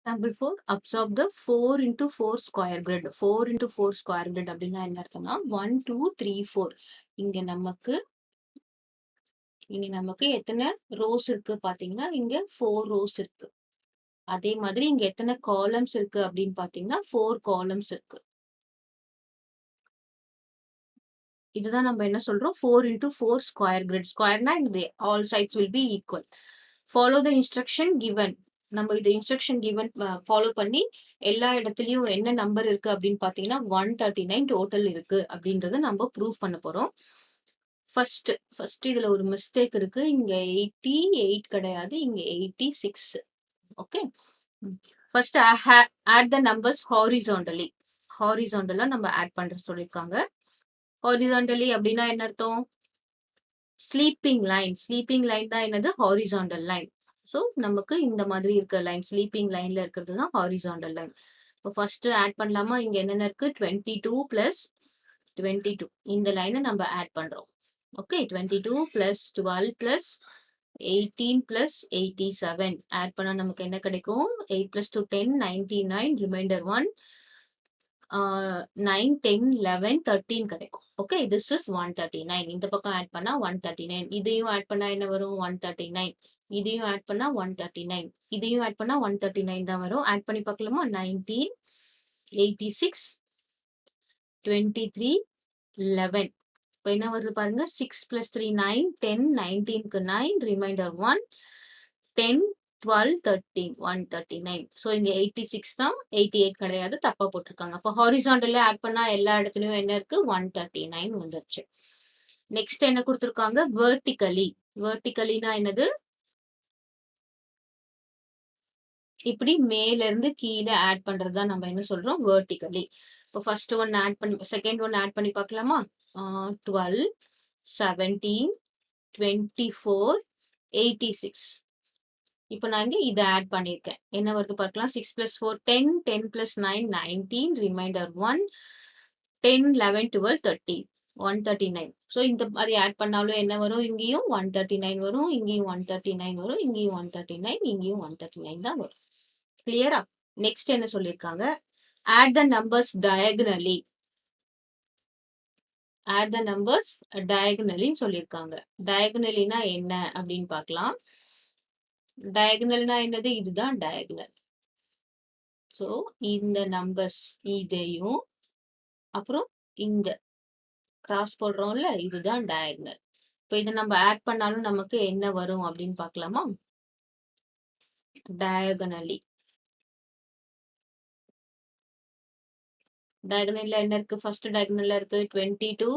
Example 4, observe the 4 into 4 square grid. 4 into 4 square grid அப்படின்னா என்ன அர்த்தம்னா 1, 2, 3, 4. இங்க நமக்கு எத்தனை ரோஸ் இருக்கு பாத்தீங்கன்னா இங்க 4 ரோஸ் இருக்கு. அதே மாதிரி இங்க எத்தனை காலம்ஸ் இருக்கு அப்படின்னு பாத்தீங்கன்னா 4 காலம்ஸ் இருக்கு. இதுதான் நம்ம என்ன சொல்றோம் 4 into 4 square grid. ஸ்கொயர்னா இந்த all sides will be equal. Follow the instruction given. நம்ம இது இன்ஸ்ட்ரக்ஷன் கிவன் ஃபாலோ பண்ணி எல்லா இடத்துலயும் என்ன நம்பர் இருக்கு அப்படின்னு பாத்தீங்கன்னா 139 டோட்டல் இருக்கு அப்படின்றத நம்ம ப்ரூவ் பண்ண போறோம். ஃபர்ஸ்ட் இதுல ஒரு மிஸ்டேக் இருக்கு. இங்க 88 கிடையாது, இங்க 86. Okay, first add the numbers horizontally. ஹாரிசான்டலா நம்ம ஆட் பண்ற சொல்லிருக்காங்க. ஹாரிசான்டலி அப்படின்னா என்ன அர்த்தம்? ஸ்லீப்பிங் லைன் தான் என்னது ஹாரிசான்டல் லைன். ஸோ நமக்கு இந்த மாதிரி இருக்கிற லைன் ஸ்லீப்பிங் லைன்ல இருக்கிறது தான் ஹாரிசான்டல் லைன். இப்போ ஃபர்ஸ்ட் ஆட் பண்ணலாமா? இங்க என்னென்ன இருக்கு? 22 பிளஸ் 22 இந்த லைனை நம்ம ஆட் பண்றோம். Okay, 22 plus 12 plus 18 plus 87 add பண்ணா நமக்கு என்ன கிடைக்கும்? 8 பிளஸ் 2 10, 99, ரிமைண்டர் 1, 9, 10, 11, 13 கிடைக்கும். Okay, this is 139. இந்த பக்கம் ஆட் பண்ணா 139. இதையும் ஆட் பண்ணா என்ன வரும்? 139. இதையும் ஆட் பண்ணா 139. இதையும் ஆட் பண்ணா 139 தான் வரும். ஆட் பண்ணி பார்க்கலாமா? 19, 86, 23, 11. இப்போ என்ன வருது பாருங்க? 6 plus 3 9, 10, 19க்கு 9, ரிமைண்டர் 1, 10, 12, 13, 139. ஸோ இங்க 86 தான், 88 கிடையாது, தப்பா போட்டிருக்காங்க. அப்போ ஹாரிசான்டல்ல ஆட் பண்ணா எல்லா இடத்துலயும் என்ன இருக்கு? 139 வந்துருச்சு. நெக்ஸ்ட் என்ன கொடுத்துருக்காங்க? வெர்டிகலி. வெர்டிகலினா என்னது? இப்படி மேல இருந்து கீழே ஆட் பண்றதுதான் நம்ம என்ன சொல்றோம்? வெர்டிகலி. இப்போ ஃபர்ஸ்ட் ஒன் ஆட் பண்ணி செகண்ட் ஒன் ஆட் பண்ணி பார்க்கலாமா? 12, 17, 24, 86. இப்போ நான் இங்க இதை ஆட் பண்ணியிருக்கேன். என்ன வருது பார்க்கலாம்? 6 plus 4 10, 10 plus 9 19, ரிமைண்டர் 1, 10, 11, 12, 13, 139. ஸோ இந்த மாதிரி ஆட் பண்ணாலும் என்ன வரும்? இங்கேயும் 139 வரும், இங்கேயும் 139 வரும், இங்கேயும் 139, இங்கேயும் 139 தான் வரும். கிளியரா? நெக்ஸ்ட் என்ன சொல்லியிருக்காங்க? Add the numbers diagonally. Add the numbers டயகனலின்னு சொல்லியிருக்காங்க. டயகனலினா என்ன அப்படின்னு பார்க்கலாம். டயகனல்னா என்னது? இதுதான் டயகனல். ஸோ இந்த நம்பர்ஸ் இதையும் அப்புறம் இந்த கிராஸ் போடுறோம்ல, இதுதான் டயகனல். இப்போ இதை நம்ம ஆட் பண்ணாலும் நமக்கு என்ன வரும் அப்படின்னு பார்க்கலாமா? டயகனலி. டயகனல்ல என்ன இருக்கு? ஃபர்ஸ்ட் டயகனல்ல இருக்கு 22,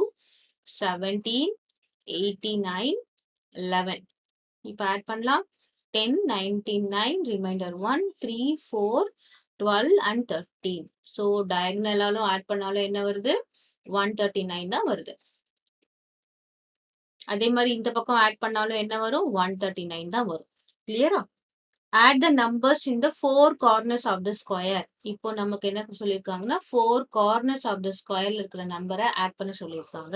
17, 89, 11. இப்போ ஆட் பண்ணலாம். 10, 99, ரிமைண்டர் 1, 3, 4, 12 and 13. ஸோ டயகனலாலும் ஆட் பண்ணாலும் என்ன வருது? 139 தான் வருது. அதே மாதிரி இந்த பக்கம் ஆட் பண்ணாலும் என்ன வரும்? 139 தான் வரும். கிளியரா? Add the numbers in the 4 corners of the square. இப்போ நமக்கு என்ன சொல்லியிருக்காங்கன்னா 4 கார்னர்ஸ் ஆஃப் த ஸ்கொயர்ல இருக்கிற நம்பரை ஆட் பண்ண சொல்லியிருக்காங்க.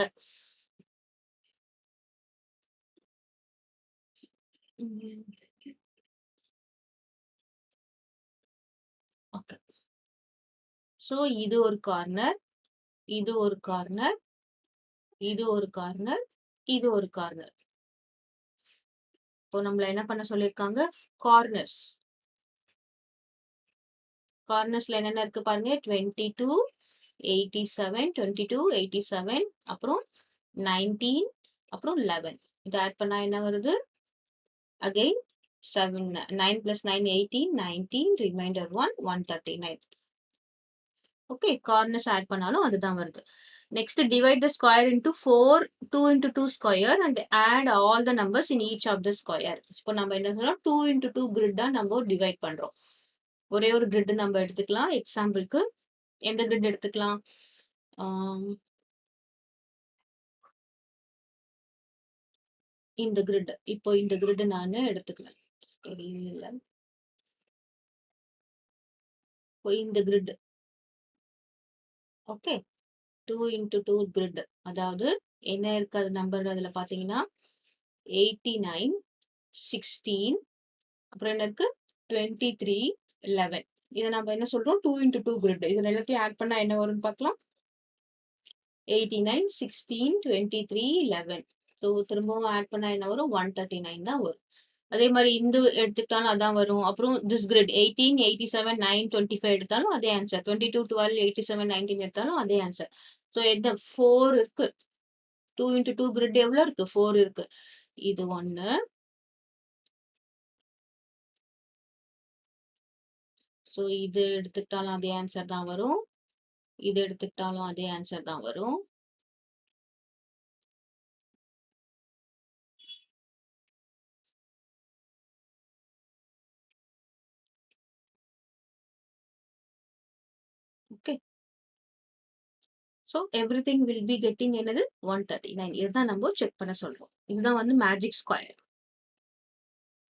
ஓகே, ஸோ இது ஒரு கார்னர், இது ஒரு கார்னர், இது ஒரு கார்னர், இது ஒரு கார்னர். இப்போ நம்மள என்ன பண்ண சொல்லியிருக்காங்க? கார்னர்ஸ். கார்னர்ஸ்ல என்னென்ன இருக்கு பாருங்க? 22, 87, 22, 87, அப்புறம் 19, அப்புறம் 11. இது ஆட் பண்ணா என்ன வருது? Again 7, 9 plus 9, 18, 19, remainder 1, 139. Okay, corners add பண்ணாலும் அதுதான் வருது. Next divide the square into 4, 2 into 2 square and add all the numbers in each of the square. இப்போ நம்ம என்ன சொல்றோம்? 2 into 2 கிரிட் தான் நம்ம டிவைட் பண்றோம். ஒரே ஒரு கிரிட் நம்ம எடுத்துக்கலாம். எக்ஸாம்பிளுக்கு எந்த கிரிட் எடுத்துக்கலாம்? இந்த கிரிட். இப்போ இந்த கிரிட் நான் எடுத்துக்கிறேன். தெரியல. இப்போ இந்த கிரிட். Okay, 2 into 2 grid. அதாவது என்ன இருக்கு அது நம்பர்? அதுல பாத்தீங்கன்னா 89, 16, அப்புறம் என்ன இருக்கு? 23, 11. இத நம்ம என்ன சொல்றோம்? 2 இன்டு 2 கிரிட். இதுல எல்லாத்தையும் ஆட் பண்ணா என்ன வரும்னு பார்க்கலாம். 89, 16, 23, 11. ஸோ திரும்பவும் ஆட் பண்ணா என்ன வரும்? 139 தான் வரும். அதே மாரி இந்த எடுத்துக்கிட்டாலும் அதான் வரும். அப்புறம் திஸ் கிரிட் 18, 87, 9, 25 எடுத்தாலும் அதே ஆன்சர். 22, 12, 87, 19 எடுத்தாலும் அதே ஆன்சர். ஸோ எந்த 4 இருக்கு. 2 இன்டு 2 கிரிட் எவ்வளோ இருக்கு? 4 இருக்கு. இது 1. ஸோ இது எடுத்துக்கிட்டாலும் அதே ஆன்சர் தான் வரும். இது எடுத்துக்கிட்டாலும் அதே ஆன்சர் தான் வரும். Okay. So everything will be getting என்னது? 139. இதுதான் நம்ம செக் பண்ண சொல்றோம். இதுதான் வந்து மேஜிக் ஸ்கொயர்.